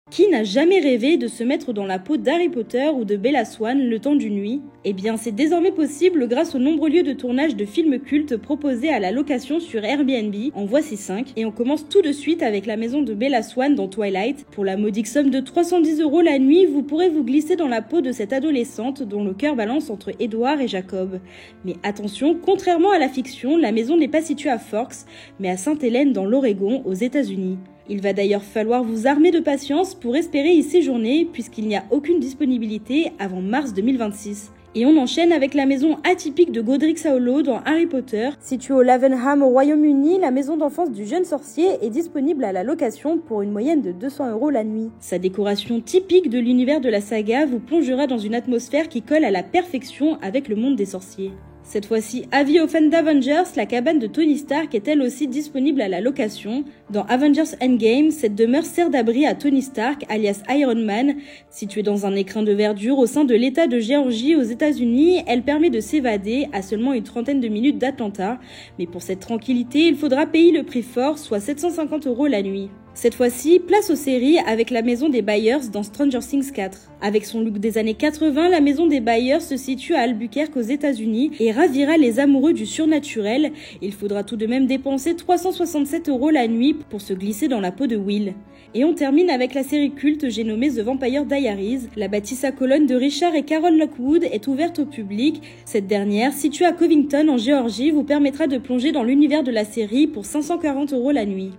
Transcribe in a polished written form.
Qui n'a jamais rêvé de se mettre dans la peau d'Harry Potter ou de Bella Swan le temps d'une nuit? Eh bien, c'est désormais possible grâce aux nombreux lieux de tournage de films cultes proposés à la location sur Airbnb. En voici 5, et on commence tout de suite avec la maison de Bella Swan dans Twilight. Pour la modique somme de 310 € la nuit, vous pourrez vous glisser dans la peau de cette adolescente dont le cœur balance entre Edward et Jacob. Mais attention, contrairement à la fiction, la maison n'est pas située à Forks, mais à Sainte-Hélène dans l'Oregon, aux États-Unis. Il va d'ailleurs falloir vous armer de patience pour espérer y séjourner puisqu'il n'y a aucune disponibilité avant mars 2026. Et on enchaîne avec la maison atypique de Godric Hollow dans Harry Potter. Située au Lavenham au Royaume-Uni, la maison d'enfance du jeune sorcier est disponible à la location pour une moyenne de 200 € la nuit. Sa décoration typique de l'univers de la saga vous plongera dans une atmosphère qui colle à la perfection avec le monde des sorciers. Cette fois-ci, avis aux fans d'Avengers, la cabane de Tony Stark est elle aussi disponible à la location. Dans Avengers Endgame, cette demeure sert d'abri à Tony Stark, alias Iron Man. Située dans un écrin de verdure au sein de l'État de Géorgie aux États-Unis, elle permet de s'évader à seulement une trentaine de minutes d'Atlanta. Mais pour cette tranquillité, il faudra payer le prix fort, soit 750 € la nuit. Cette fois-ci, place aux séries avec la maison des Byers dans Stranger Things 4. Avec son look des années 80, la maison des Byers se situe à Albuquerque aux États-Unis et ravira les amoureux du surnaturel. Il faudra tout de même dépenser 367 € la nuit pour se glisser dans la peau de Will. Et on termine avec la série culte j'ai nommé The Vampire Diaries. La bâtisse à colonnes de Richard et Carol Lockwood est ouverte au public. Cette dernière, située à Covington en Géorgie, vous permettra de plonger dans l'univers de la série pour 540 € la nuit.